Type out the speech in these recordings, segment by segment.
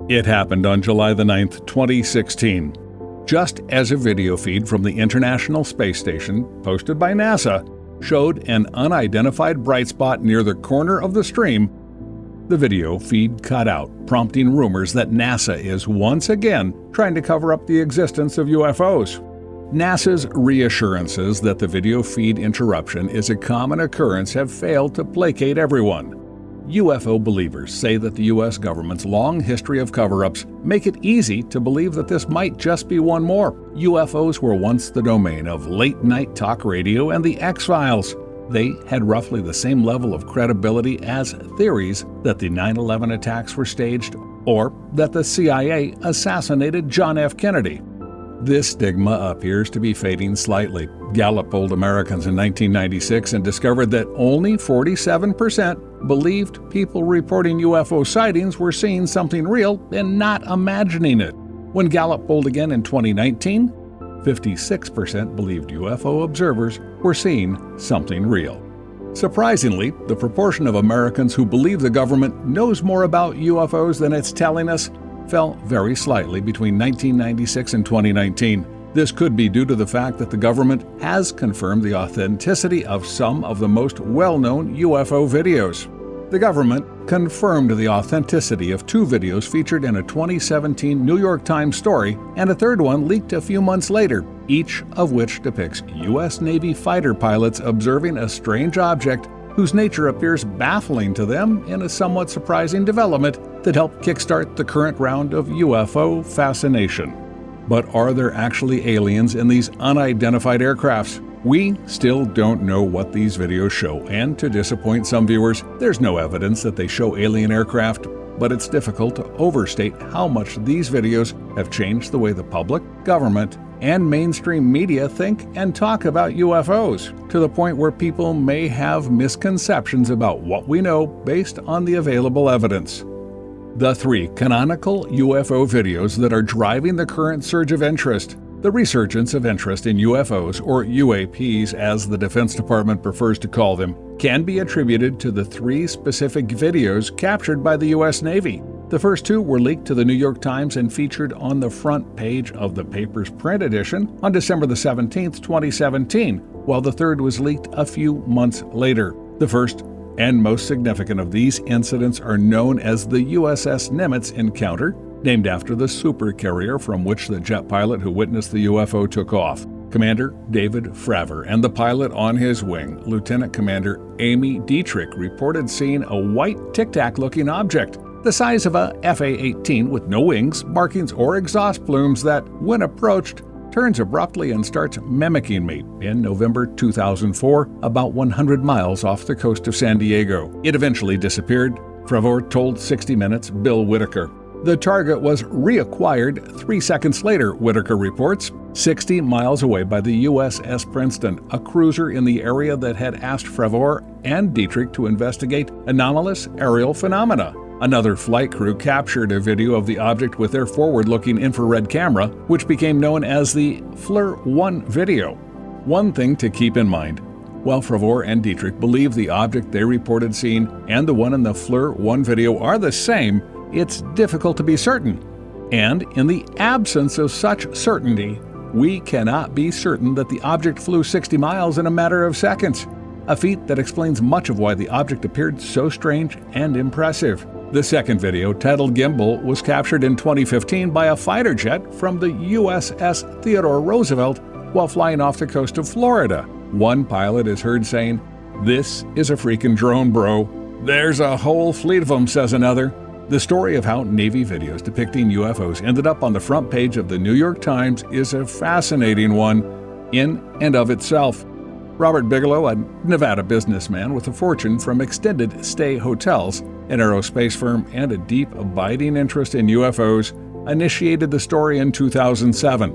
It happened on July the 9th, 2016. Just as a video feed from the International Space Station, posted by NASA, showed an unidentified bright spot near the corner of the stream, the video feed cut out, prompting rumors that NASA is once again trying to cover up the existence of UFOs. NASA's reassurances that the video feed interruption is a common occurrence have failed to placate everyone. UFO believers say that the U.S. government's long history of cover-ups make it easy to believe that this might just be one more. UFOs were once the domain of late-night talk radio and the X-Files. They had roughly the same level of credibility as theories that the 9/11 attacks were staged or that the CIA assassinated John F. Kennedy. This stigma appears to be fading slightly. Gallup polled Americans in 1996 and discovered that only 47% believed people reporting UFO sightings were seeing something real and not imagining it. When Gallup polled again in 2019, 56% believed UFO observers were seeing something real. Surprisingly, the proportion of Americans who believe the government knows more about UFOs than it's telling us fell very slightly between 1996 and 2019. This could be due to the fact that the government has confirmed the authenticity of some of the most well-known UFO videos. The government confirmed the authenticity of two videos featured in a 2017 New York Times story, and a third one leaked a few months later, each of which depicts U.S. Navy fighter pilots observing a strange object whose nature appears baffling to them in a somewhat surprising development that helped kickstart the current round of UFO fascination. But are there actually aliens in these unidentified aircrafts? We still don't know what these videos show, and to disappoint some viewers, there's no evidence that they show alien aircraft, but it's difficult to overstate how much these videos have changed the way the public, government, and mainstream media think and talk about UFOs, to the point where people may have misconceptions about what we know based on the available evidence. The three canonical UFO videos that are driving the current surge of interest. The resurgence of interest in UFOs, or UAPs as the Defense Department prefers to call them, can be attributed to the three specific videos captured by the U.S. Navy. The first two were leaked to the New York Times and featured on the front page of the paper's print edition on December 17, 2017, while the third was leaked a few months later. The first and most significant of these incidents are known as the USS Nimitz encounter, named after the supercarrier from which the jet pilot who witnessed the UFO took off. Commander David Fravor and the pilot on his wing, Lieutenant Commander Amy Dietrich, reported seeing a white tic-tac-looking object the size of a FA-18 with no wings, markings, or exhaust plumes that, when approached, turns abruptly and starts mimicking me in November 2004, about 100 miles off the coast of San Diego. It eventually disappeared, Fravor told 60 Minutes' Bill Whitaker. The target was reacquired 3 seconds later, Whitaker reports, 60 miles away by the USS Princeton, a cruiser in the area that had asked Fravor and Dietrich to investigate anomalous aerial phenomena. Another flight crew captured a video of the object with their forward-looking infrared camera, which became known as the FLIR 1 video. One thing to keep in mind: while Fravor and Dietrich believe the object they reported seeing and the one in the FLIR 1 video are the same, it's difficult to be certain. And in the absence of such certainty, we cannot be certain that the object flew 60 miles in a matter of seconds, a feat that explains much of why the object appeared so strange and impressive. The second video, titled Gimbal, was captured in 2015 by a fighter jet from the USS Theodore Roosevelt while flying off the coast of Florida. One pilot is heard saying, "This is a freaking drone, bro." "There's a whole fleet of them," says another. The story of how Navy videos depicting UFOs ended up on the front page of the New York Times is a fascinating one in and of itself. Robert Bigelow, a Nevada businessman with a fortune from extended stay hotels, an aerospace firm, and a deep, abiding interest in UFOs, initiated the story in 2007.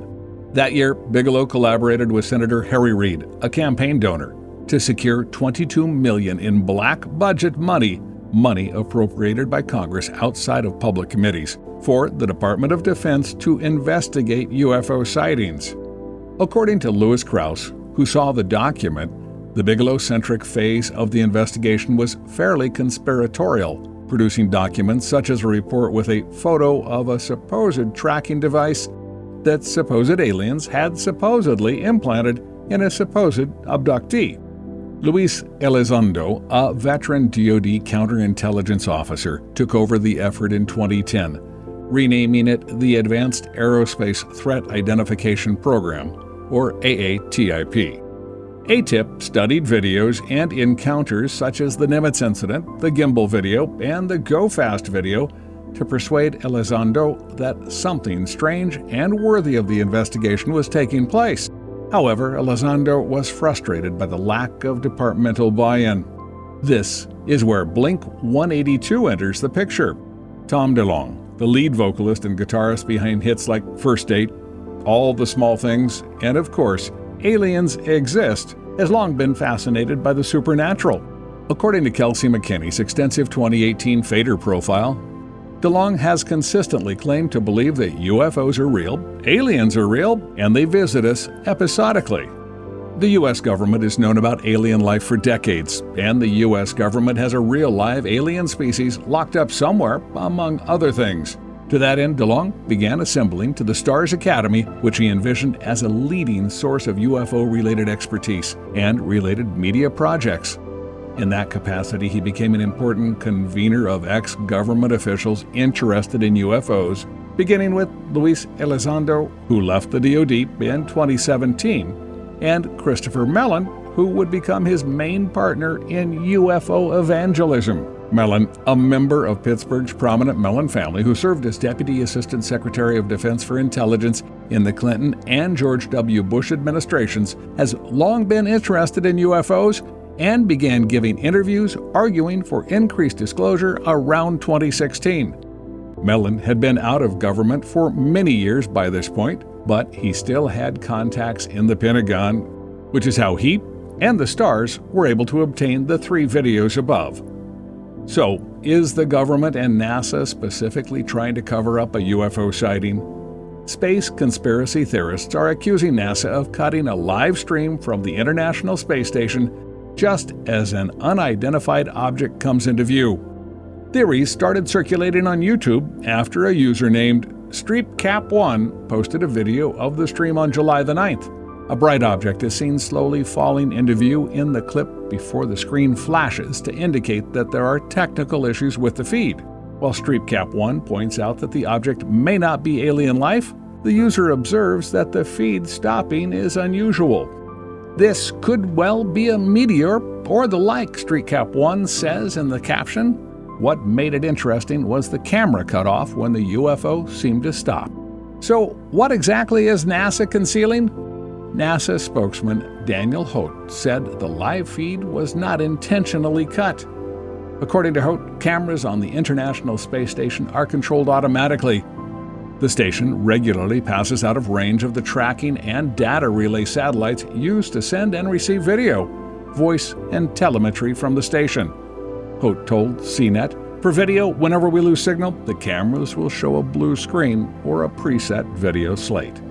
That year, Bigelow collaborated with Senator Harry Reid, a campaign donor, to secure $22 million in black budget money appropriated by Congress outside of public committees, for the Department of Defense to investigate UFO sightings. According to Lewis Krauss, who saw the document, the Bigelow-centric phase of the investigation was fairly conspiratorial, producing documents such as a report with a photo of a supposed tracking device that supposed aliens had supposedly implanted in a supposed abductee. Luis Elizondo, a veteran DoD counterintelligence officer, took over the effort in 2010, renaming it the Advanced Aerospace Threat Identification Program, or AATIP. ATIP studied videos and encounters such as the Nimitz incident, the gimbal video, and the Go Fast video to persuade Elizondo that something strange and worthy of the investigation was taking place. However, Elizondo was frustrated by the lack of departmental buy-in. This is where Blink 182 enters the picture. Tom DeLonge, the lead vocalist and guitarist behind hits like First Date, All the Small Things, and of course, Aliens Exist, has long been fascinated by the supernatural. According to Kelsey McKinney's extensive 2018 Fader profile, DeLonge has consistently claimed to believe that UFOs are real, aliens are real, and they visit us episodically. The U.S. government has known about alien life for decades, and the U.S. government has a real live alien species locked up somewhere, among other things. To that end, DeLonge began assembling to the STARS Academy, which he envisioned as a leading source of UFO-related expertise and related media projects. In that capacity, he became an important convener of ex-government officials interested in UFOs, beginning with Luis Elizondo, who left the DoD in 2017, and Christopher Mellon, who would become his main partner in UFO evangelism. Mellon, a member of Pittsburgh's prominent Mellon family who served as Deputy Assistant Secretary of Defense for Intelligence in the Clinton and George W. Bush administrations, has long been interested in UFOs and began giving interviews arguing for increased disclosure around 2016. Mellon had been out of government for many years by this point, but he still had contacts in the Pentagon, which is how he and the STARS were able to obtain the 3 videos above. So, is the government and NASA specifically trying to cover up a UFO sighting? Space conspiracy theorists are accusing NASA of cutting a live stream from the International Space Station just as an unidentified object comes into view. Theories started circulating on YouTube after a user named StreepCap1 posted a video of the stream on July the 9th. A bright object is seen slowly falling into view in the clip before the screen flashes to indicate that there are technical issues with the feed. While StreepCap1 points out that the object may not be alien life, the user observes that the feed stopping is unusual. This could well be a meteor or the like, StreetCap1 says in the caption. What made it interesting was the camera cut off when the UFO seemed to stop. So, what exactly is NASA concealing? NASA spokesman Daniel Hote said the live feed was not intentionally cut. According to Hote, cameras on the International Space Station are controlled automatically. The station regularly passes out of range of the tracking and data relay satellites used to send and receive video, voice, and telemetry from the station. Hote told CNET, for video, whenever we lose signal, the cameras will show a blue screen or a preset video slate.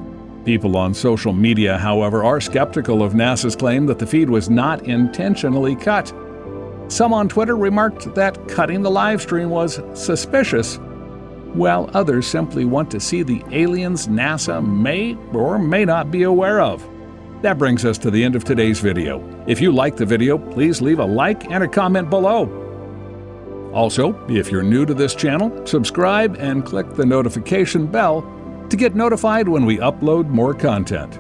People on social media, however, are skeptical of NASA's claim that the feed was not intentionally cut. Some on Twitter remarked that cutting the live stream was suspicious, while others simply want to see the aliens NASA may or may not be aware of. That brings us to the end of today's video. If you liked the video, please leave a like and a comment below. Also, if you're new to this channel, subscribe and click the notification bell to get notified when we upload more content.